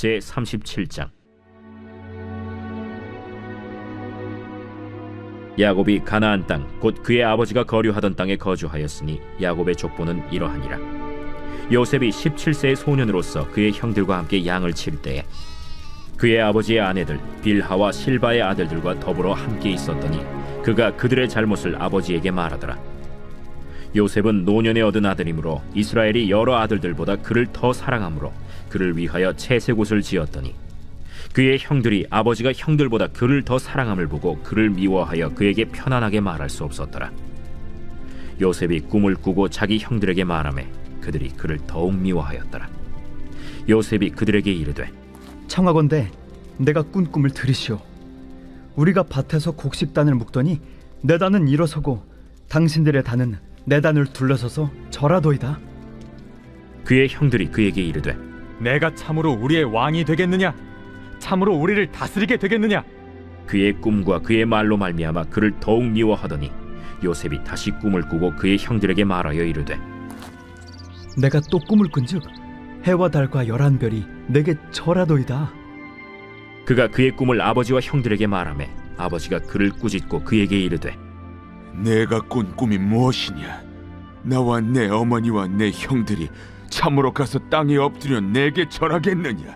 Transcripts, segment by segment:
제37장. 야곱이 가나안 땅 곧 그의 아버지가 거류하던 땅에 거주하였으니 야곱의 족보는 이러하니라. 요셉이 17세의 소년으로서 그의 형들과 함께 양을 칠 때에 그의 아버지의 아내들 빌하와 실바의 아들들과 더불어 함께 있었더니 그가 그들의 잘못을 아버지에게 말하더라. 요셉은 노년에 얻은 아들이므로 이스라엘이 여러 아들들보다 그를 더 사랑하므로 그를 위하여 채색옷을 지었더니 그의 형들이 아버지가 형들보다 그를 더 사랑함을 보고 그를 미워하여 그에게 편안하게 말할 수 없었더라. 요셉이 꿈을 꾸고 자기 형들에게 말하매 그들이 그를 더욱 미워하였더라. 요셉이 그들에게 이르되 청하건대 내가 꾼 꿈을 들으시오. 우리가 밭에서 곡식단을 묶더니 내 단은 일어서고 당신들의 단은 내 단을 둘러서서 절하도이다. 그의 형들이 그에게 이르되 내가 참으로 우리의 왕이 되겠느냐? 참으로 우리를 다스리게 되겠느냐? 그의 꿈과 그의 말로 말미암아 그를 더욱 미워하더니 요셉이 다시 꿈을 꾸고 그의 형들에게 말하여 이르되 내가 또 꿈을 꾼즉 해와 달과 11별이 내게 절하도이다. 그가 그의 꿈을 아버지와 형들에게 말하매 아버지가 그를 꾸짖고 그에게 이르되 내가 꾼 꿈이 무엇이냐? 나와 내 어머니와 내 형들이 참으로 가서 땅에 엎드려 내게 절하겠느냐?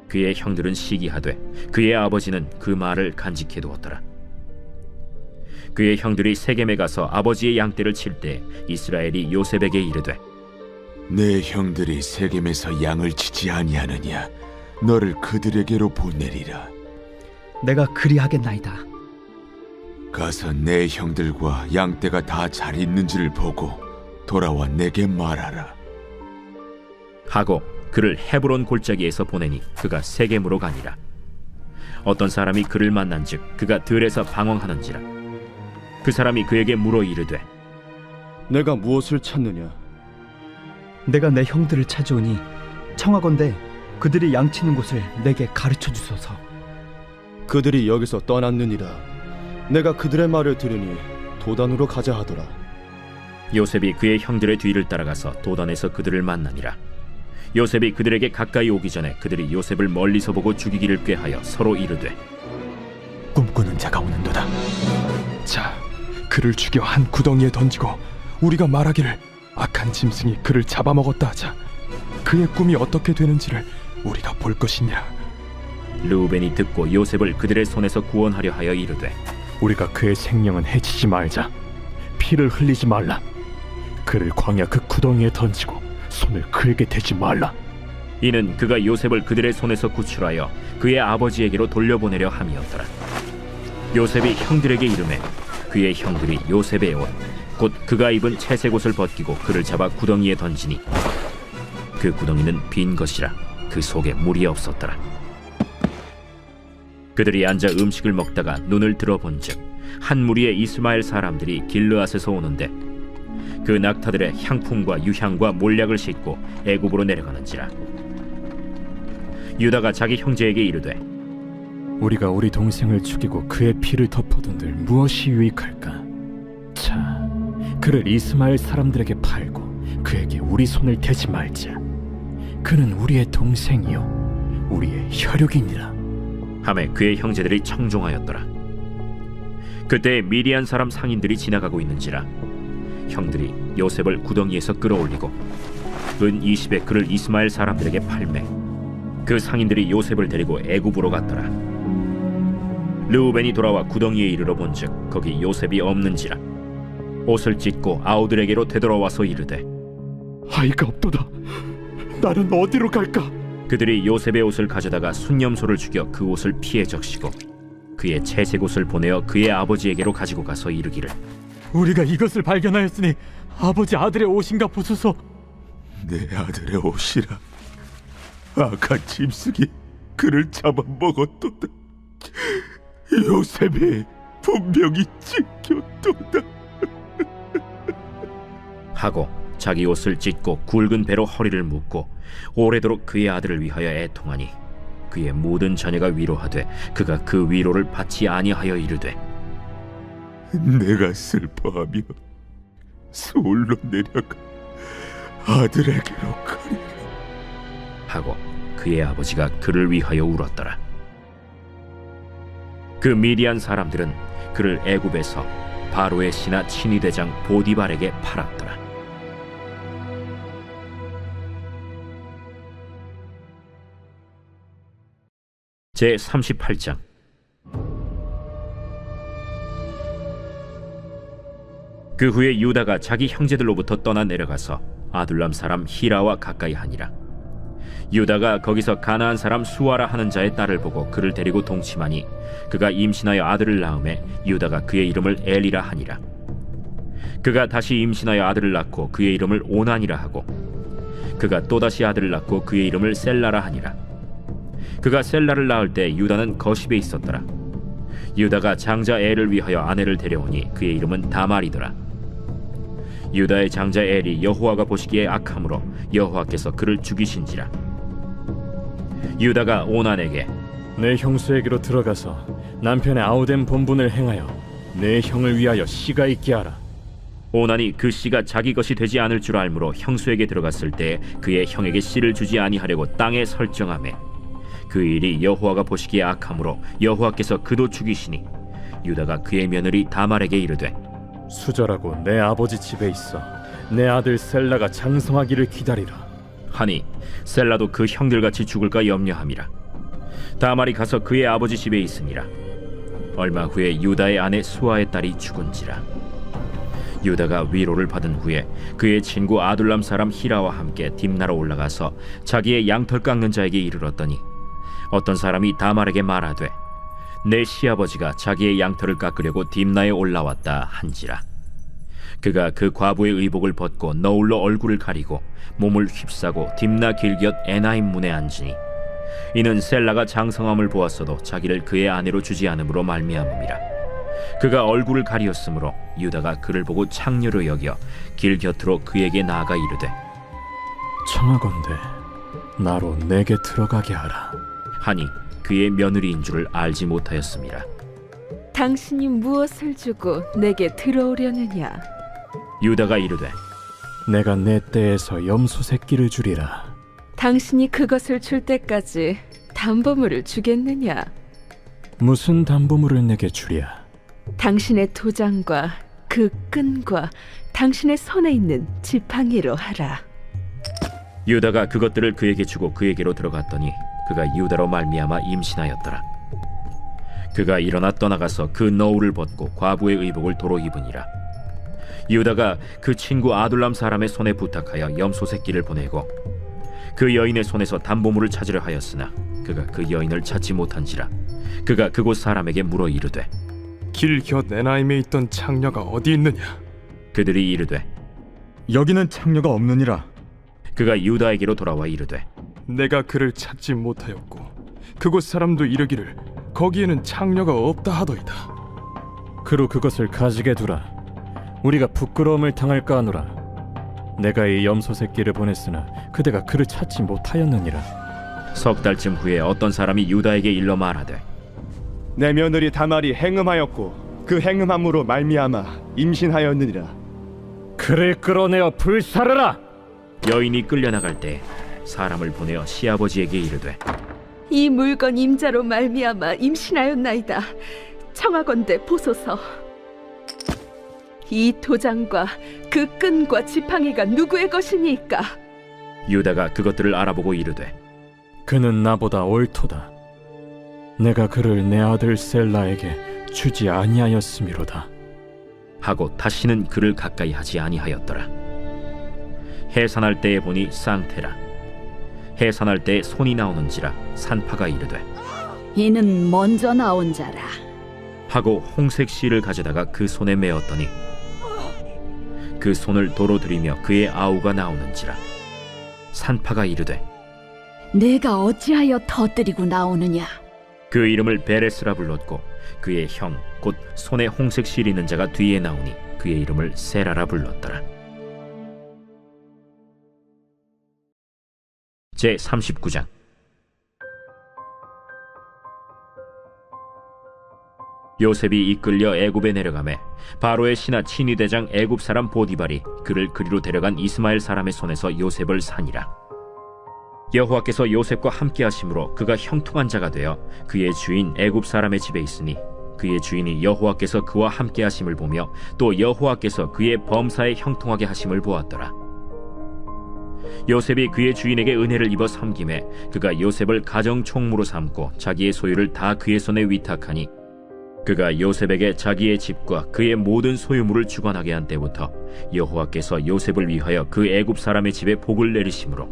그의 형들은 시기하되 그의 아버지는 그 말을 간직해 두었더라. 그의 형들이 세겜에 가서 아버지의 양떼를 칠 때 이스라엘이 요셉에게 이르되 내 형들이 세겜에서 양을 치지 아니하느냐? 너를 그들에게로 보내리라. 내가 그리하겠나이다. 가서 내 형들과 양떼가 다 잘 있는지를 보고 돌아와 내게 말하라. 하고 그를 헤브론 골짜기에서 보내니 그가 세겜으로 가니라. 어떤 사람이 그를 만난즉 그가 들에서 방황하는지라. 그 사람이 그에게 물어 이르되 내가 무엇을 찾느냐? 내가 내 형들을 찾아오니 청하건대 그들이 양치는 곳을 내게 가르쳐 주소서. 그들이 여기서 떠났느니라. 내가 그들의 말을 들으니 도단으로 가자 하더라. 요셉이 그의 형들의 뒤를 따라가서 도단에서 그들을 만나니라. 요셉이 그들에게 가까이 오기 전에 그들이 요셉을 멀리서 보고 죽이기를 꾀하여 서로 이르되 꿈꾸는 자가 오는도다. 자, 그를 죽여 한 구덩이에 던지고 우리가 말하기를 악한 짐승이 그를 잡아먹었다 하자. 그의 꿈이 어떻게 되는지를 우리가 볼 것이니라. 르우벤이 듣고 요셉을 그들의 손에서 구원하려 하여 이르되 우리가 그의 생명은 해치지 말자. 피를 흘리지 말라. 그를 광야 그 구덩이에 던지고 손을 그에게 대지 말라. 이는 그가 요셉을 그들의 손에서 구출하여 그의 아버지에게로 돌려보내려 함이었더라. 요셉이 형들에게 이르매 그의 형들이 요셉의 옷 곧 그가 입은 채색 옷을 벗기고 그를 잡아 구덩이에 던지니 그 구덩이는 빈 것이라 그 속에 물이 없었더라. 그들이 앉아 음식을 먹다가 눈을 들어본즉 한 무리의 이스마엘 사람들이 길르앗에서 오는데 그 낙타들의 향품과 유향과 몰약을 싣고 애굽으로 내려가는지라. 유다가 자기 형제에게 이르되 우리가 우리 동생을 죽이고 그의 피를 덮어둔들 무엇이 유익할까? 자, 그를 이스마엘 사람들에게 팔고 그에게 우리 손을 대지 말자. 그는 우리의 동생이요 우리의 혈육이니라. 하매 그의 형제들이 청종하였더라. 그때 미디안 사람 상인들이 지나가고 있는지라 형들이 요셉을 구덩이에서 끌어올리고 은 20에 그를 이스마엘 사람들에게 팔매 그 상인들이 요셉을 데리고 애굽으로 갔더라. 르우벤이 돌아와 구덩이에 이르러 본즉 거기 요셉이 없는지라. 옷을 찢고 아우들에게로 되돌아와서 이르되 아이가 없도다. 나는 어디로 갈까? 그들이 요셉의 옷을 가져다가 순념소를 죽여 그 옷을 피에 적시고 그의 채색 옷을 보내어 그의 아버지에게로 가지고 가서 이르기를 우리가 이것을 발견하였으니 아버지 아들의 옷인가 보소서. 내 아들의 옷이라. 악한 짐승이 그를 잡아먹었도다. 요셉이 분명히 찢겼도다. 하고 자기 옷을 찢고 굵은 배로 허리를 묶고 오래도록 그의 아들을 위하여 애통하니 그의 모든 자녀가 위로하되 그가 그 위로를 받지 아니하여 이르되 내가 슬퍼하며 서울로 내려가 아들에게로 가리라 하고 그의 아버지가 그를 위하여 울었더라. 그 미디안 사람들은 그를 애굽에서 바로의 신하 친위대장 보디발에게 팔았더라. 제 38장. 그 후에 유다가 자기 형제들로부터 떠나 내려가서 아둘람 사람 히라와 가까이 하니라. 유다가 거기서 가나안 사람 수아라 하는 자의 딸을 보고 그를 데리고 동침하니 그가 임신하여 아들을 낳음에 유다가 그의 이름을 엘이라 하니라. 그가 다시 임신하여 아들을 낳고 그의 이름을 오난이라 하고 그가 또다시 아들을 낳고 그의 이름을 셀라라 하니라. 그가 셀라를 낳을 때 유다는 거십에 있었더라. 유다가 장자 엘을 위하여 아내를 데려오니 그의 이름은 다말이더라. 유다의 장자 엘이 여호와가 보시기에 악함으로 여호와께서 그를 죽이신지라. 유다가 오난에게 내 형수에게로 들어가서 남편의 아우된 본분을 행하여 내 형을 위하여 씨가 있게 하라. 오난이 그 씨가 자기 것이 되지 않을 줄 알므로 형수에게 들어갔을 때 그의 형에게 씨를 주지 아니하려고 땅에 설정하매 그 일이 여호와가 보시기에 악함으로 여호와께서 그도 죽이시니 유다가 그의 며느리 다말에게 이르되 수절하고 내 아버지 집에 있어 내 아들 셀라가 장성하기를 기다리라 하니 셀라도 그 형들같이 죽을까 염려함이라. 다말이 가서 그의 아버지 집에 있으니라. 얼마 후에 유다의 아내 수아의 딸이 죽은지라. 유다가 위로를 받은 후에 그의 친구 아둘람 사람 히라와 함께 딥나로 올라가서 자기의 양털 깎는 자에게 이르렀더니 어떤 사람이 다말에게 말하되 내 시아버지가 자기의 양털을 깎으려고 딥나에 올라왔다 한지라. 그가 그 과부의 의복을 벗고 너울로 얼굴을 가리고 몸을 휩싸고 딥나 길곁 에나임 문에 앉으니 이는 셀라가 장성함을 보았어도 자기를 그의 아내로 주지 않음으로 말미암음이라. 그가 얼굴을 가리었으므로 유다가 그를 보고 창녀로 여겨 길 곁으로 그에게 나아가 이르되 청하건대 나로 내게 들어가게 하라. 하니 그의 며느리인 줄을 알지 못하였음이라. 당신이 무엇을 주고 내게 들어오려느냐? 유다가 이르되 내가 내 떼에서 염소 새끼를 주리라. 당신이 그것을 줄 때까지 담보물을 주겠느냐? 무슨 담보물을 내게 주랴? 당신의 도장과 그 끈과 당신의 손에 있는 지팡이로 하라. 유다가 그것들을 그에게 주고 그에게로 들어갔더니 그가 유다로 말미암아 임신하였더라. 그가 일어나 떠나가서 그 너울을 벗고 과부의 의복을 도로 입으니라. 유다가 그 친구 아둘람 사람의 손에 부탁하여 염소 새끼를 보내고 그 여인의 손에서 담보물을 찾으려 하였으나 그가 그 여인을 찾지 못한지라. 그가 그곳 사람에게 물어 이르되 길 곁 에나임에 있던 창녀가 어디 있느냐? 그들이 이르되 여기는 창녀가 없느니라. 그가 유다에게로 돌아와 이르되 내가 그를 찾지 못하였고 그곳 사람도 이르기를 거기에는 창녀가 없다 하더이다. 그로 그것을 가지게 두라. 우리가 부끄러움을 당할까 하노라. 내가 이 염소 새끼를 보냈으나 그대가 그를 찾지 못하였느니라. 석 달쯤 후에 어떤 사람이 유다에게 일러 말하되 내 며느리 다말이 행음하였고 그 행음함으로 말미암아 임신하였느니라. 그를 끌어내어 불사르라. 여인이 끌려나갈 때 사람을 보내어 시아버지에게 이르되 이 물건 임자로 말미암아 임신하였나이다. 청하건대 보소서. 이 도장과 그 끈과 지팡이가 누구의 것이니까? 유다가 그것들을 알아보고 이르되 그는 나보다 옳도다. 내가 그를 내 아들 셀라에게 주지 아니하였음이로다. 하고 다시는 그를 가까이 하지 아니하였더라. 해산할 때에 보니 쌍태라. 해산할 때에 손이 나오는지라 산파가 이르되 이는 먼저 나온 자라. 하고 홍색 실을 가져다가 그 손에 메었더니 그 손을 도로 들이며 그의 아우가 나오는지라. 산파가 이르되 내가 어찌하여 터뜨리고 나오느냐? 그 이름을 베레스라 불렀고 그의 형 곧 손에 홍색 실 있는 자가 뒤에 나오니 그의 이름을 세라라 불렀더라. 제 39장. 요셉이 이끌려 애굽에 내려가매 바로의 신하 친위대장 애굽 사람 보디발이 그를 그리로 데려간 이스마엘 사람의 손에서 요셉을 산이라. 여호와께서 요셉과 함께 하심으로 그가 형통한 자가 되어 그의 주인 애굽 사람의 집에 있으니 그의 주인이 여호와께서 그와 함께 하심을 보며 또 여호와께서 그의 범사에 형통하게 하심을 보았더라. 요셉이 그의 주인에게 은혜를 입어 섬김에 그가 요셉을 가정 총무로 삼고 자기의 소유를 다 그의 손에 위탁하니 그가 요셉에게 자기의 집과 그의 모든 소유물을 주관하게 한 때부터 여호와께서 요셉을 위하여 그 애굽 사람의 집에 복을 내리심으로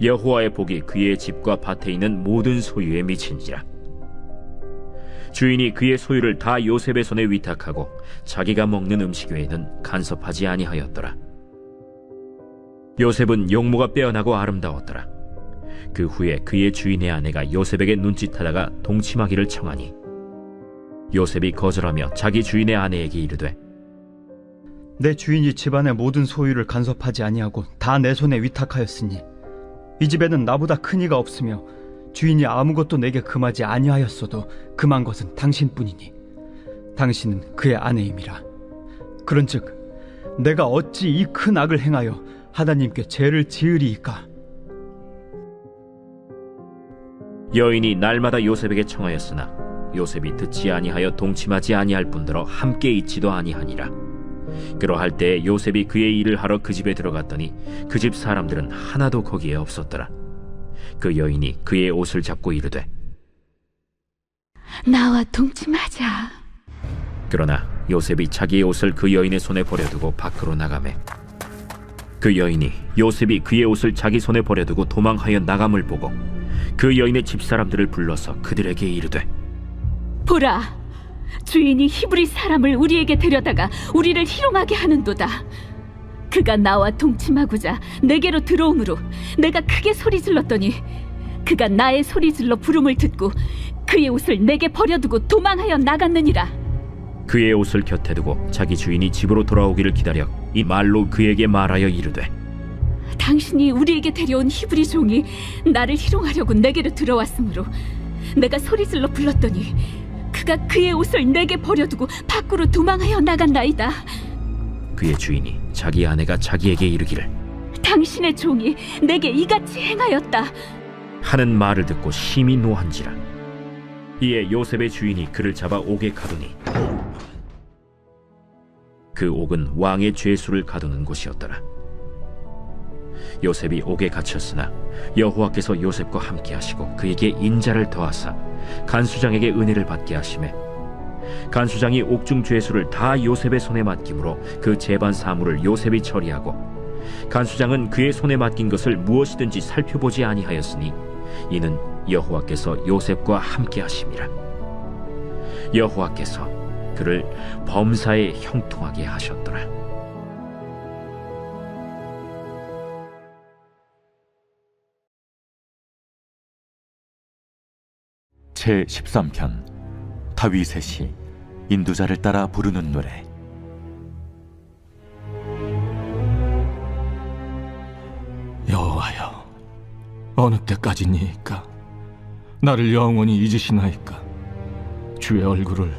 여호와의 복이 그의 집과 밭에 있는 모든 소유에 미친지라. 주인이 그의 소유를 다 요셉의 손에 위탁하고 자기가 먹는 음식 외에는 간섭하지 아니하였더라. 요셉은 용모가 빼어나고 아름다웠더라. 그 후에 그의 주인의 아내가 요셉에게 눈짓하다가 동침하기를 청하니 요셉이 거절하며 자기 주인의 아내에게 이르되 내 주인이 집안의 모든 소유를 간섭하지 아니하고 다 내 손에 위탁하였으니 이 집에는 나보다 큰 이가 없으며 주인이 아무것도 내게 금하지 아니하였어도 금한 것은 당신뿐이니 당신은 그의 아내임이라. 그런즉 내가 어찌 이 큰 악을 행하여 하나님께 죄를 지으리이까? 여인이 날마다 요셉에게 청하였으나 요셉이 듣지 아니하여 동침하지 아니할 뿐더러 함께 있지도 아니하니라. 그러할 때 요셉이 그의 일을 하러 그 집에 들어갔더니 그 집 사람들은 하나도 거기에 없었더라. 그 여인이 그의 옷을 잡고 이르되 나와 동침하자. 그러나 요셉이 자기의 옷을 그 여인의 손에 버려두고 밖으로 나가매 그 여인이 요셉이 그의 옷을 자기 손에 버려두고 도망하여 나감을 보고 그 여인의 집사람들을 불러서 그들에게 이르되 보라, 주인이 히브리 사람을 우리에게 데려다가 우리를 희롱하게 하는도다. 그가 나와 동침하고자 내게로 들어오므로 내가 크게 소리 질렀더니 그가 나의 소리 질러 부름을 듣고 그의 옷을 내게 버려두고 도망하여 나갔느니라. 그의 옷을 곁에 두고 자기 주인이 집으로 돌아오기를 기다려 이 말로 그에게 말하여 이르되 당신이 우리에게 데려온 히브리 종이 나를 희롱하려고 내게로 들어왔으므로 내가 소리 질러 불렀더니 그가 그의 옷을 내게 버려두고 밖으로 도망하여 나간나이다. 그의 주인이 자기 아내가 자기에게 이르기를 당신의 종이 내게 이같이 행하였다 하는 말을 듣고 심히 노한지라. 이에 요셉의 주인이 그를 잡아 옥에 가두니 그 옥은 왕의 죄수를 가두는 곳이었더라. 요셉이 옥에 갇혔으나 여호와께서 요셉과 함께 하시고 그에게 인자를 더하사 간수장에게 은혜를 받게 하시매 간수장이 옥중 죄수를 다 요셉의 손에 맡김으로 그 재반 사물을 요셉이 처리하고 간수장은 그의 손에 맡긴 것을 무엇이든지 살펴보지 아니하였으니 이는 여호와께서 요셉과 함께 하심이라. 여호와께서 그를 범사에 형통하게 하셨더라. 제13편 다윗의 시 인도자를 따라 부르는 노래. 여호와여, 어느 때까지니이까? 나를 영원히 잊으시나이까? 주의 얼굴을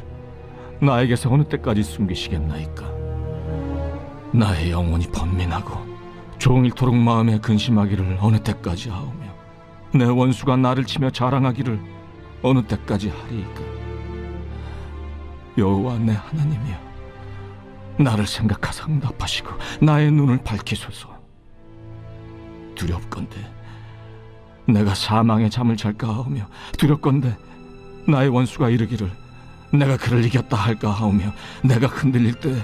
나에게서 어느 때까지 숨기시겠나이까? 나의 영혼이 번민하고 종일토록 마음에 근심하기를 어느 때까지 하오며 내 원수가 나를 치며 자랑하기를 어느 때까지 하리이까? 여호와 내 하나님이여, 나를 생각하사 응답하시고 나의 눈을 밝히소서. 두렵건대 내가 사망의 잠을 잘까 하오며 두렵건대 나의 원수가 이르기를 내가 그를 이겼다 할까 하오며 내가 흔들릴 때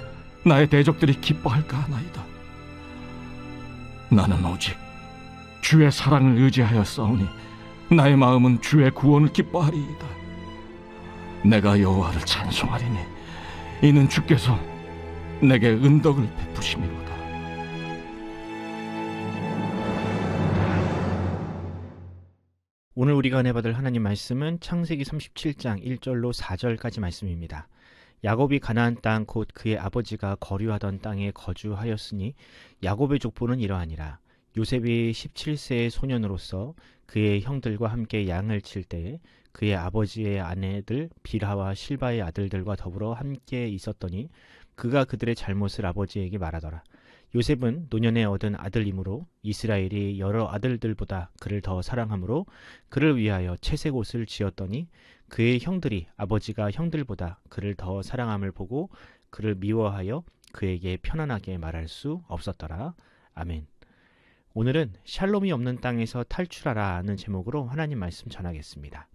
나의 대적들이 기뻐할까 하나이다. 나는 오직 주의 사랑을 의지하여 싸우니 나의 마음은 주의 구원을 기뻐하리이다. 내가 여호와를 찬송하리니 이는 주께서 내게 은덕을 베푸심이로다. 오늘 우리가 은혜 받을 하나님 말씀은 창세기 37장 1절로 4절까지 말씀입니다. 야곱이 가나안 땅 곧 그의 아버지가 거류하던 땅에 거주하였으니 야곱의 족보는 이러하니라. 요셉이 17세의 소년으로서 그의 형들과 함께 양을 칠 때에 그의 아버지의 아내들 빌하와 실바의 아들들과 더불어 함께 있었더니 그가 그들의 잘못을 아버지에게 말하더라. 요셉은 노년에 얻은 아들이므로 이스라엘이 여러 아들들보다 그를 더 사랑하므로 그를 위하여 채색 옷을 지었더니 그의 형들이 아버지가 형들보다 그를 더 사랑함을 보고 그를 미워하여 그에게 편안하게 말할 수 없었더라. 아멘. 오늘은 샬롬이 없는 땅에서 탈출하라 는 제목으로 하나님 말씀 전하겠습니다.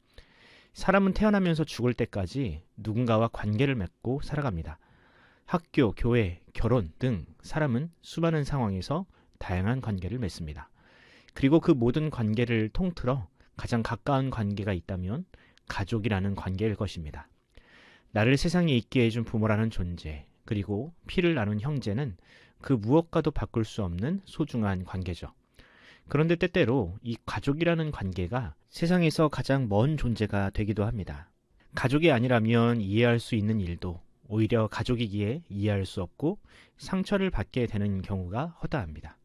사람은 태어나면서 죽을 때까지 누군가와 관계를 맺고 살아갑니다. 학교, 교회, 결혼 등 사람은 수많은 상황에서 다양한 관계를 맺습니다. 그리고 그 모든 관계를 통틀어 가장 가까운 관계가 있다면 가족이라는 관계일 것입니다. 나를 세상에 있게 해준 부모라는 존재, 그리고 피를 나눈 형제는 그 무엇과도 바꿀 수 없는 소중한 관계죠. 그런데 때때로 이 가족이라는 관계가 세상에서 가장 먼 존재가 되기도 합니다. 가족이 아니라면 이해할 수 있는 일도 오히려 가족이기에 이해할 수 없고 상처를 받게 되는 경우가 허다합니다.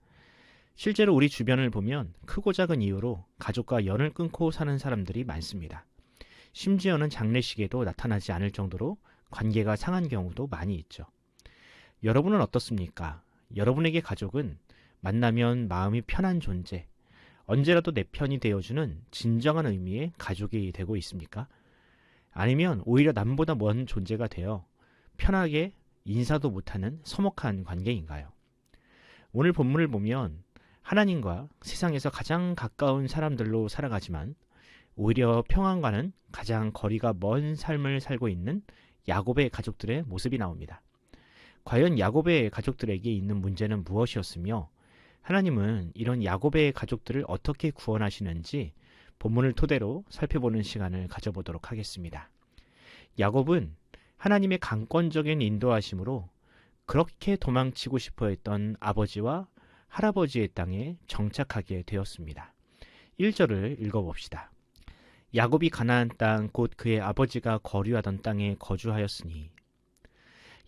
실제로 우리 주변을 보면 크고 작은 이유로 가족과 연을 끊고 사는 사람들이 많습니다. 심지어는 장례식에도 나타나지 않을 정도로 관계가 상한 경우도 많이 있죠. 여러분은 어떻습니까? 여러분에게 가족은 만나면 마음이 편한 존재, 언제라도 내 편이 되어주는 진정한 의미의 가족이 되고 있습니까? 아니면 오히려 남보다 먼 존재가 되어 편하게 인사도 못하는 서먹한 관계인가요? 오늘 본문을 보면 하나님과 세상에서 가장 가까운 사람들로 살아가지만 오히려 평안과는 가장 거리가 먼 삶을 살고 있는 야곱의 가족들의 모습이 나옵니다. 과연 야곱의 가족들에게 있는 문제는 무엇이었으며 하나님은 이런 야곱의 가족들을 어떻게 구원하시는지 본문을 토대로 살펴보는 시간을 가져보도록 하겠습니다. 야곱은 하나님의 강권적인 인도하심으로 그렇게 도망치고 싶어 했던 아버지와 할아버지의 땅에 정착하게 되었습니다. 1절을 읽어봅시다. 야곱이 가나안 땅 곧 그의 아버지가 거류하던 땅에 거주하였으니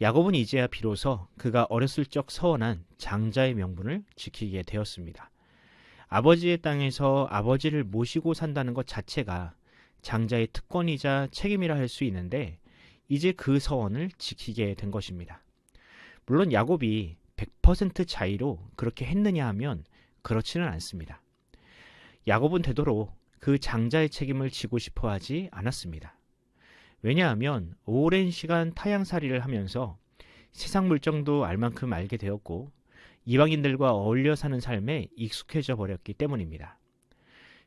야곱은 이제야 비로소 그가 어렸을 적 서원한 장자의 명분을 지키게 되었습니다. 아버지의 땅에서 아버지를 모시고 산다는 것 자체가 장자의 특권이자 책임이라 할 수 있는데 이제 그 서원을 지키게 된 것입니다. 물론 야곱이 100% 자의로 그렇게 했느냐 하면 그렇지는 않습니다. 야곱은 되도록 그 장자의 책임을 지고 싶어 하지 않았습니다. 왜냐하면 오랜 시간 타향살이를 하면서 세상 물정도 알 만큼 알게 되었고 이방인들과 어울려 사는 삶에 익숙해져 버렸기 때문입니다.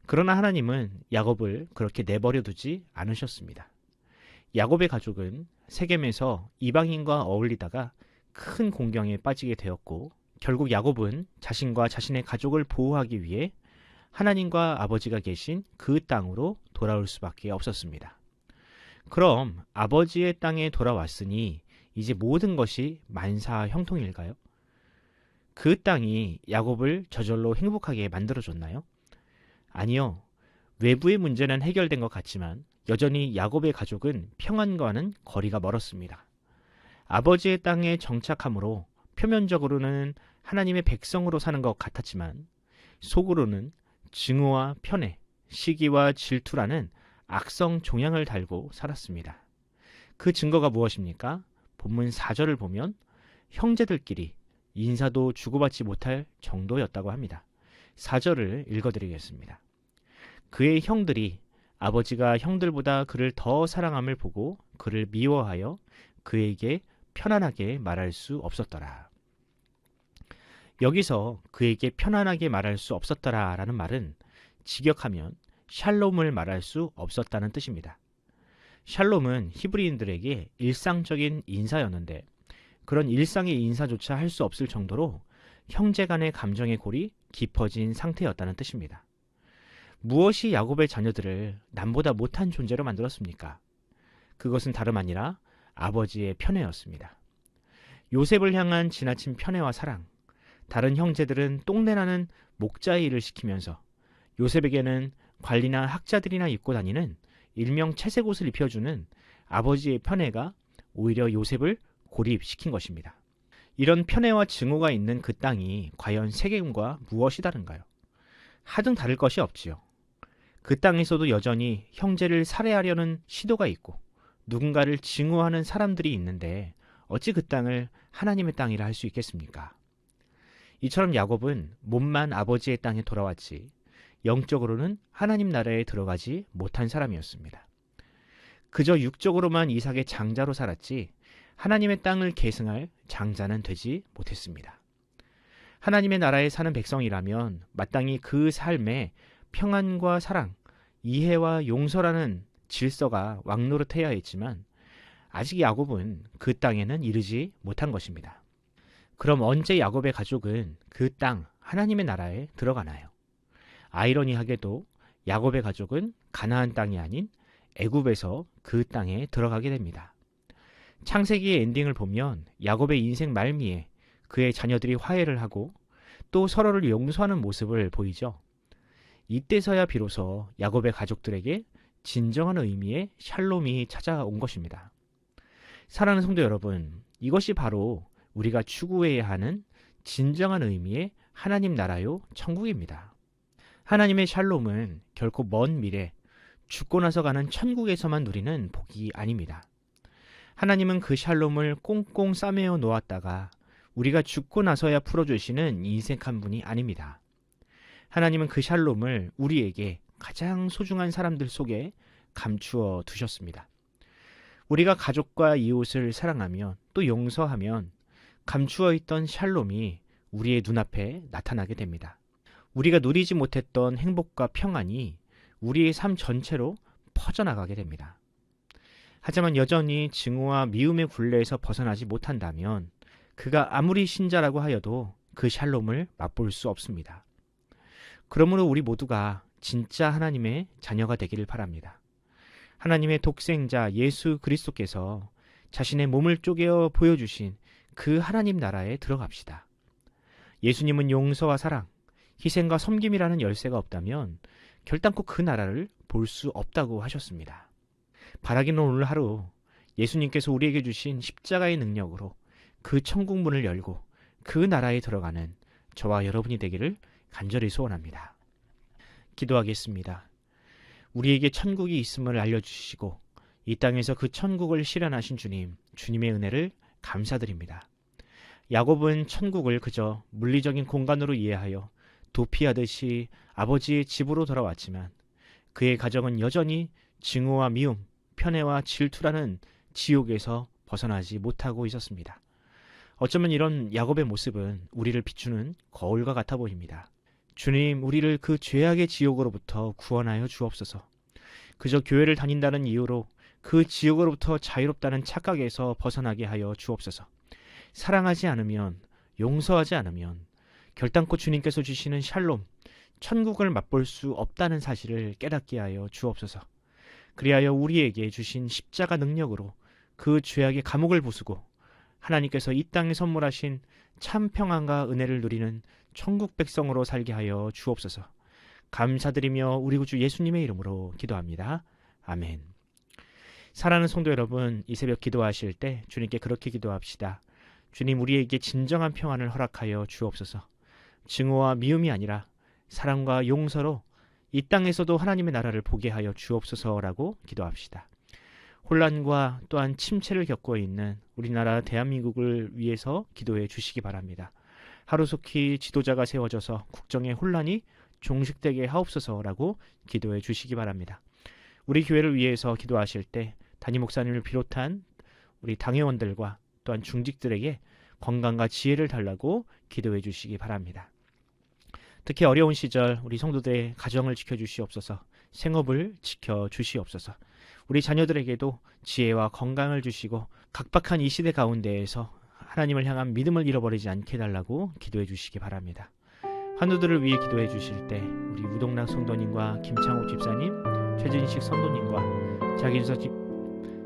그러나 하나님은 야곱을 그렇게 내버려 두지 않으셨습니다. 야곱의 가족은 세겜에서 이방인과 어울리다가 큰 공경에 빠지게 되었고 결국 야곱은 자신과 자신의 가족을 보호하기 위해 하나님과 아버지가 계신 그 땅으로 돌아올 수밖에 없었습니다. 그럼 아버지의 땅에 돌아왔으니 이제 모든 것이 만사 형통일까요? 그 땅이 야곱을 저절로 행복하게 만들어줬나요? 아니요. 외부의 문제는 해결된 것 같지만 여전히 야곱의 가족은 평안과는 거리가 멀었습니다. 아버지의 땅에 정착함으로 표면적으로는 하나님의 백성으로 사는 것 같았지만 속으로는 증오와 편애, 시기와 질투라는 악성 종양을 달고 살았습니다. 그 증거가 무엇입니까? 본문 4절을 보면 형제들끼리 인사도 주고받지 못할 정도였다고 합니다. 4절을 읽어드리겠습니다. 그의 형들이 아버지가 형들보다 그를 더 사랑함을 보고 그를 미워하여 그에게 편안하게 말할 수 없었더라. 여기서 그에게 편안하게 말할 수 없었더라 라는 말은 직역하면 샬롬을 말할 수 없었다는 뜻입니다. 샬롬은 히브리인들에게 일상적인 인사였는데 그런 일상의 인사조차 할 수 없을 정도로 형제 간의 감정의 골이 깊어진 상태였다는 뜻입니다. 무엇이 야곱의 자녀들을 남보다 못한 존재로 만들었습니까? 그것은 다름 아니라 아버지의 편애였습니다. 요셉을 향한 지나친 편애와 사랑, 다른 형제들은 똥내나는 목자의 일을 시키면서 요셉에게는 관리나 학자들이나 입고 다니는 일명 채색 옷을 입혀주는 아버지의 편애가 오히려 요셉을 고립시킨 것입니다. 이런 편애와 증오가 있는 그 땅이 과연 세겜과 무엇이 다른가요? 하등 다를 것이 없지요. 그 땅에서도 여전히 형제를 살해하려는 시도가 있고 누군가를 증오하는 사람들이 있는데 어찌 그 땅을 하나님의 땅이라 할 수 있겠습니까? 이처럼 야곱은 몸만 아버지의 땅에 돌아왔지 영적으로는 하나님 나라에 들어가지 못한 사람이었습니다. 그저 육적으로만 이삭의 장자로 살았지 하나님의 땅을 계승할 장자는 되지 못했습니다. 하나님의 나라에 사는 백성이라면 마땅히 그 삶에 평안과 사랑, 이해와 용서라는 질서가 왕노릇해야 했지만 아직 야곱은 그 땅에는 이르지 못한 것입니다. 그럼 언제 야곱의 가족은 그 땅 하나님의 나라에 들어가나요? 아이러니하게도 야곱의 가족은 가나안 땅이 아닌 애굽에서 그 땅에 들어가게 됩니다. 창세기의 엔딩을 보면 야곱의 인생 말미에 그의 자녀들이 화해를 하고 또 서로를 용서하는 모습을 보이죠. 이때서야 비로소 야곱의 가족들에게 진정한 의미의 샬롬이 찾아온 것입니다. 사랑하는 성도 여러분, 이것이 바로 우리가 추구해야 하는 진정한 의미의 하나님 나라요 천국입니다. 하나님의 샬롬은 결코 먼 미래 죽고 나서 가는 천국에서만 누리는 복이 아닙니다. 하나님은 그 샬롬을 꽁꽁 싸매어 놓았다가 우리가 죽고 나서야 풀어주시는 인색한 분이 아닙니다. 하나님은 그 샬롬을 우리에게 가장 소중한 사람들 속에 감추어 두셨습니다. 우리가 가족과 이웃을 사랑하면 또 용서하면 감추어 있던 샬롬이 우리의 눈앞에 나타나게 됩니다. 우리가 누리지 못했던 행복과 평안이 우리의 삶 전체로 퍼져나가게 됩니다. 하지만 여전히 증오와 미움의 굴레에서 벗어나지 못한다면 그가 아무리 신자라고 하여도 그 샬롬을 맛볼 수 없습니다. 그러므로 우리 모두가 진짜 하나님의 자녀가 되기를 바랍니다. 하나님의 독생자 예수 그리스도께서 자신의 몸을 쪼개어 보여주신 그 하나님 나라에 들어갑시다. 예수님은 용서와 사랑, 희생과 섬김이라는 열쇠가 없다면 결단코 그 나라를 볼 수 없다고 하셨습니다. 바라기는 오늘 하루 예수님께서 우리에게 주신 십자가의 능력으로 그 천국 문을 열고 그 나라에 들어가는 저와 여러분이 되기를 간절히 소원합니다. 기도하겠습니다. 우리에게 천국이 있음을 알려주시고 이 땅에서 그 천국을 실현하신 주님, 주님의 은혜를 감사드립니다. 야곱은 천국을 그저 물리적인 공간으로 이해하여 도피하듯이 아버지의 집으로 돌아왔지만 그의 가정은 여전히 증오와 미움, 편애와 질투라는 지옥에서 벗어나지 못하고 있었습니다. 어쩌면 이런 야곱의 모습은 우리를 비추는 거울과 같아 보입니다. 주님, 우리를 그 죄악의 지옥으로부터 구원하여 주옵소서. 그저 교회를 다닌다는 이유로 그 지옥으로부터 자유롭다는 착각에서 벗어나게 하여 주옵소서. 사랑하지 않으면, 용서하지 않으면 결단코 주님께서 주시는 샬롬, 천국을 맛볼 수 없다는 사실을 깨닫게 하여 주옵소서. 그리하여 우리에게 주신 십자가 능력으로 그 죄악의 감옥을 부수고 하나님께서 이 땅에 선물하신 참 평안과 은혜를 누리는 천국 백성으로 살게 하여 주옵소서. 감사드리며 우리 구주 예수님의 이름으로 기도합니다. 아멘. 사랑하는 성도 여러분, 이 새벽 기도하실 때 주님께 그렇게 기도합시다. 주님, 우리에게 진정한 평안을 허락하여 주옵소서. 증오와 미움이 아니라 사랑과 용서로 이 땅에서도 하나님의 나라를 보게 하여 주옵소서라고 기도합시다. 혼란과 또한 침체를 겪고 있는 우리나라 대한민국을 위해서 기도해 주시기 바랍니다. 하루속히 지도자가 세워져서 국정의 혼란이 종식되게 하옵소서라고 기도해 주시기 바랍니다. 우리 교회를 위해서 기도하실 때 담임 목사님을 비롯한 우리 당회원들과 또한 중직들에게 건강과 지혜를 달라고 기도해 주시기 바랍니다. 특히 어려운 시절 우리 성도들의 가정을 지켜주시옵소서, 생업을 지켜주시옵소서, 우리 자녀들에게도 지혜와 건강을 주시고 각박한 이 시대 가운데에서 하나님을 향한 믿음을 잃어버리지 않게 해달라고 기도해 주시기 바랍니다. 환우들을 위해 기도해 주실 때 우리 우동락 성도님과 김창호 집사님, 최진식 성도님과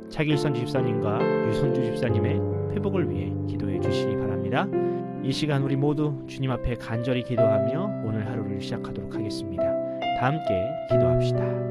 차길선 집사님과 유선주 집사님의 회복을 위해 기도해 주시기 바랍니다. 이 시간 우리 모두 주님 앞에 간절히 기도하며 오늘 하루를 시작하도록 하겠습니다. 다 함께 기도합시다.